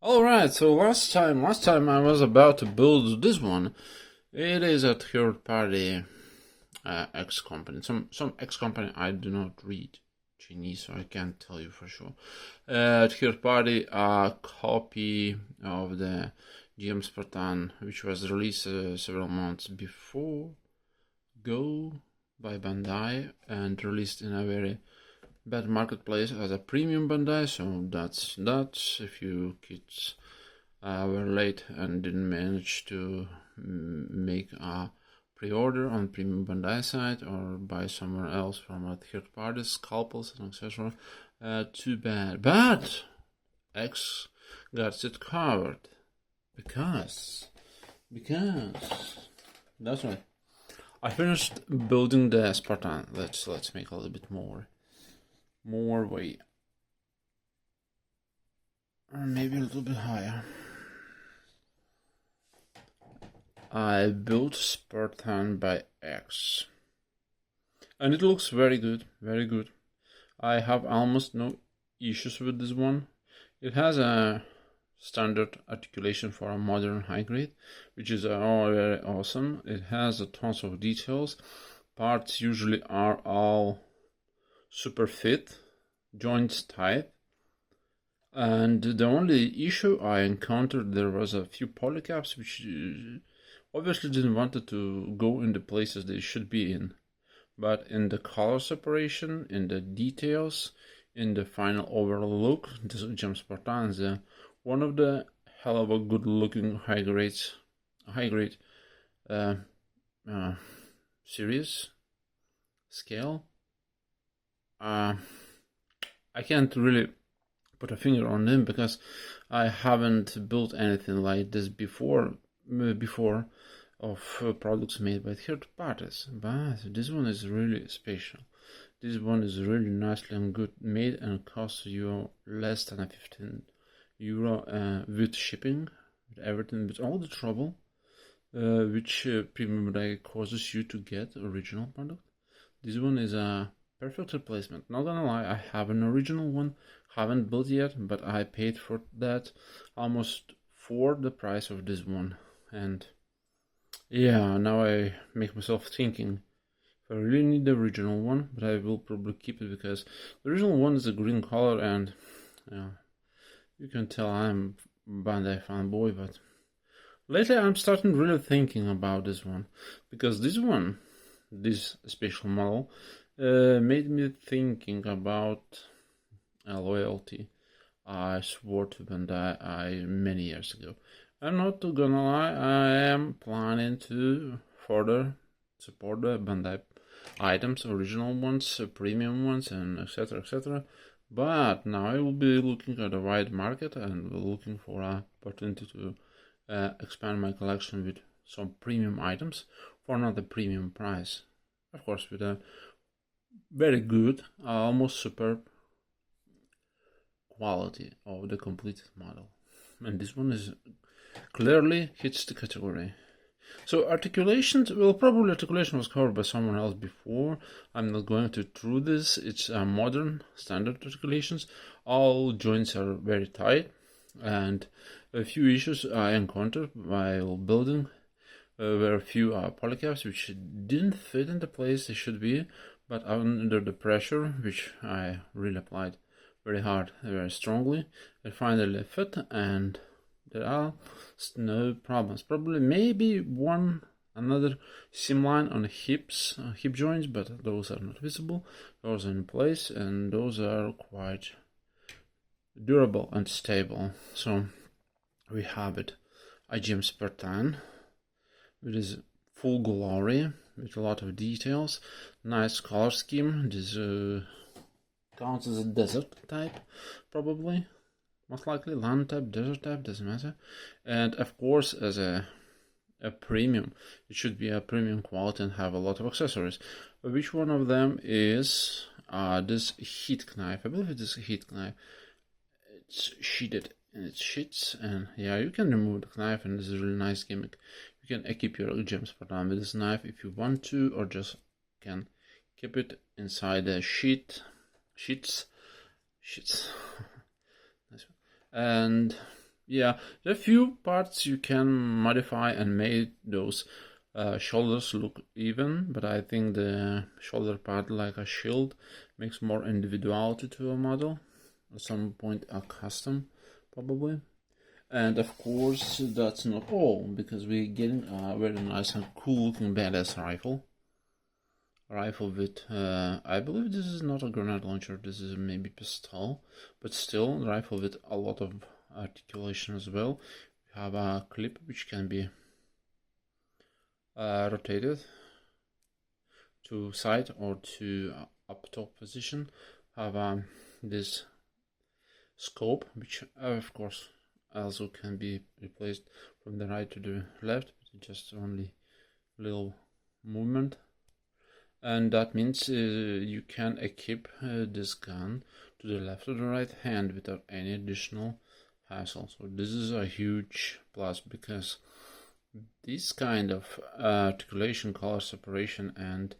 Alright, so last time I was about to build this one. It is a third party X company. Some X company I do not read Chinese, so I can't tell you for sure. Third party copy of the GM Spartan, which was released several months before Go by Bandai and released in a very bad marketplace as a premium Bandai, so that's that. If you kids were late and didn't manage to make a pre-order on premium Bandai site or buy somewhere else from a third party, scalpels and etc., too bad. But X got it covered because that's right. I finished building the Spartan. Let's make a little bit more weight, or maybe a little bit higher. I built Spartan by X, and it looks very good, very good. I have almost no issues with this one. It has a standard articulation for a modern high grade, which is very awesome. It has tons of details. Parts usually are all super fit, joints tight, and the only issue I encountered, there was a few polycaps which obviously didn't want it to go in the places they should be in, but in the color separation, in the details, in the final overall look, this GM Spartan is one of the hell of a good looking high grade series scale. I can't really put a finger on them because I haven't built anything like this before of products made by third parties, but this one is really special. This one is really nicely and good made and costs you less than €15 with shipping, with everything, with all the trouble which premium Bandai causes you to get original product. This one is a perfect replacement. Not gonna lie, I have an original one, haven't built yet, but I paid for that almost for the price of this one. And yeah, now I make myself thinking if I really need the original one, but I will probably keep it because the original one is a green color, and you can tell I'm Bandai fanboy, but lately I'm starting really thinking about this one because this special model made me thinking about a loyalty I swore to Bandai many years ago. I'm not gonna lie, I am planning to further support the Bandai items, original ones, premium ones, and etc. But now I will be looking at a wide market and looking for an opportunity to expand my collection with some premium items for another premium price. Of course, with a very good, almost superb quality of the completed model. And this one is clearly hits the category. So articulations, well, probably articulation was covered by someone else before. I'm not going to through this. It's modern standard articulations. All joints are very tight, and a few issues I encountered while building were a few polycaps which didn't fit in the place they should be, but under the pressure, which I really applied very hard, very strongly, it finally fit, and there are no problems. Probably maybe another seam line on hip joints, but those are not visible. Those are in place, and those are quite durable and stable. So we have it, RGM Spartan, with his full glory, with a lot of details, nice color scheme. This counts as a desert type, probably. Most likely land type, desert type, doesn't matter. And of course, as a premium, it should be a premium quality and have a lot of accessories. Which one of them is this heat knife? I believe it is a heat knife. It's sheeted and it sheets, and yeah, you can remove the knife, and this is a really nice gimmick. You can equip your GM Spartan with this knife if you want to, or just can keep it inside the sheets. And Yeah, there are a few parts you can modify and make those shoulders look even, but I think the shoulder part, like a shield, makes more individuality to a model. At some point a custom, probably. And of course that's not all, because we're getting a very nice and cool looking badass rifle. With, I believe this is not a grenade launcher, this is maybe pistol, but still rifle with a lot of articulation as well. We have a clip which can be rotated to side or to up top position. Have this scope, which of course also can be replaced from the right to the left, but just only little movement. And that means you can equip this gun to the left or the right hand without any additional hassle. So this is a huge plus, because this kind of articulation, color separation and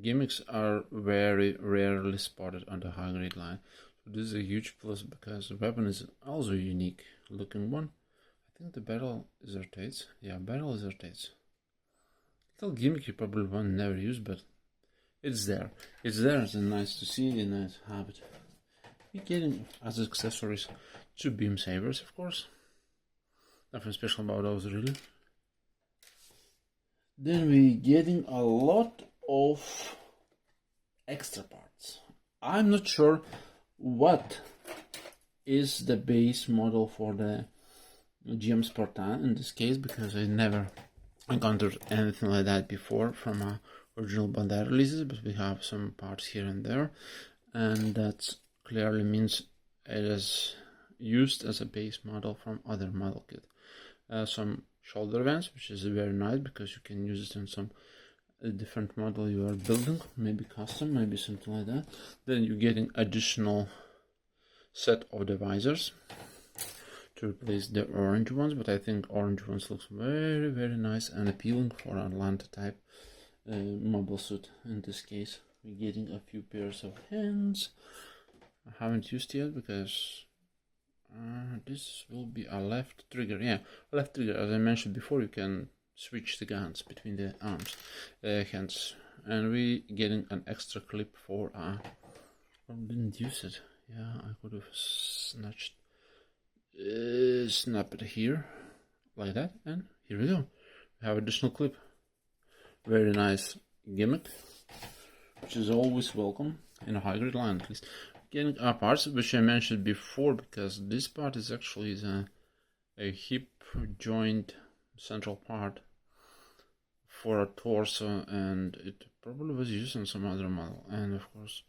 gimmicks are very rarely spotted on the high grade line. So this is a huge plus, because the weapon is also a unique looking one. I think the barrel is rotates. Yeah, barrel is rotates. Little gimmick you probably won't never use, but it's there. It's there. It's nice to see and nice to have it. We're getting as accessories 2 beam sabers, of course. Nothing special about those, really. Then we're getting a lot of extra parts. I'm not sure what is the base model for the GM Spartan in this case, because I never encountered anything like that before from original Bandai releases, but we have some parts here and there, and that clearly means it is used as a base model from other model kit. Some shoulder vents, which is very nice because you can use it in some different model you are building, maybe custom, maybe something like that. Then you're getting additional set of the visors to replace the orange ones, but I think orange ones looks very nice and appealing for an Atlanta type mobile suit. In this case we're getting a few pairs of hands. I haven't used yet because this will be a left trigger. Yeah, left trigger. As I mentioned before, you can switch the guns between the arms, hands, and we getting an extra clip for didn't use it. Yeah, I could have snatched snap it here like that, and here we go. We have additional clip. Very nice gimmick, which is always welcome in a high grade line, at least. Getting parts which I mentioned before, because this part is actually a hip joint central part for a torso, and it probably was used on some other model. And of course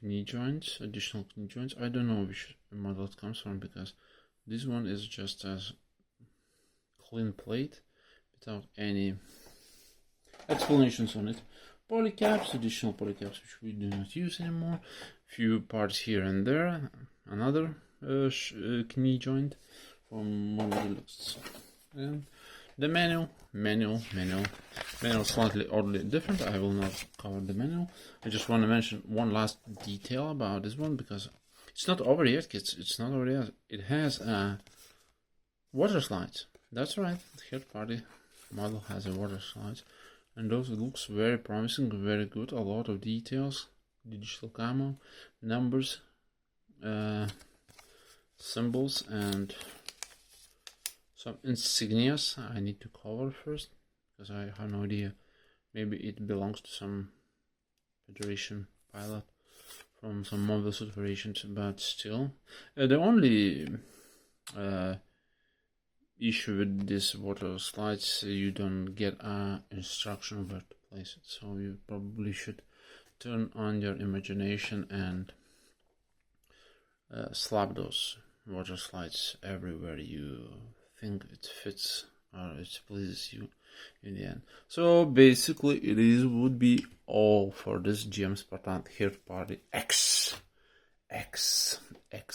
knee joints, additional knee joints. I don't know which model it comes from, because this one is just a clean plate without any explanations on it. Polycaps, additional polycaps which we do not use anymore. Few parts here and there. Another knee joint from one of the lists. And the manual slightly oddly different. I will not cover the manual. I just want to mention one last detail about this one, because it's not over yet, kids. It's not over yet. It has water slides. That's right. The third party model has a water slides, and those looks very promising, very good. A lot of details, digital camo, numbers, symbols, and some insignias I need to cover first, because I have no idea. Maybe it belongs to some Federation pilot from some mobile suit variations, but still. The only issue with this water slides, you don't get an instruction where to place it, so you probably should turn on your imagination and slap those water slides everywhere you think it fits or it pleases you in the end. So basically it would be all for this GM Spartan third party X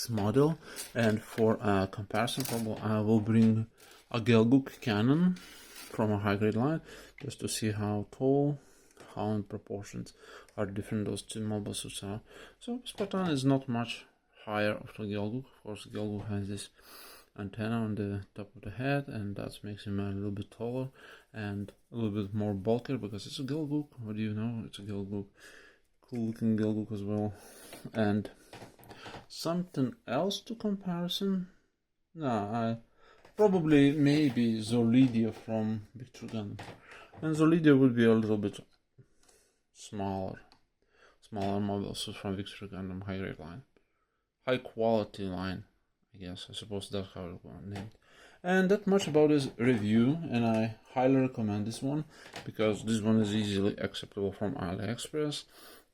model. And for a comparison, probably I will bring a Gelgook cannon from a high grade line, just to see how tall, how in proportions are different those two mobile suits are. So Spartan is not much higher of the Gelgook. Of course, Gelgook has this antenna on the top of the head, and that makes him a little bit taller and a little bit more bulkier because it's a Gilguk. What do you know? It's a Gilguk. Cool looking Gilguk as well. And something else to comparison? No, probably maybe Zolidia from Victor Gundam. And Zolidia would be a little bit smaller models from Victor Gundam high grade line. High quality line, I guess. I suppose that's how it was named. And that much about this review, and I highly recommend this one because this one is easily acceptable from AliExpress.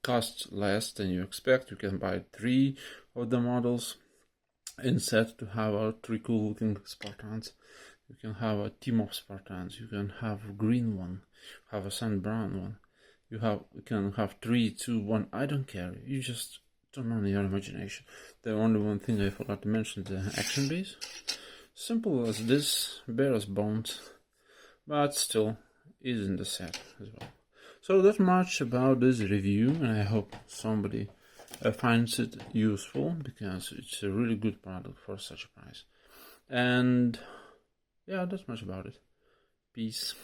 Costs less than you expect. You can buy 3 of the models in set to have out 3 cool looking Spartans. You can have a team of Spartans. You can have a green one, have a sand brown one. You can have 3, 2, 1. I don't care. You just turn on your imagination. The only one thing I forgot to mention is the action base. Simple as this, bare as bones, but still is in the set as well. So that much about this review, and I hope somebody finds it useful because it's a really good product for such a price. And yeah, that's much about it. Peace.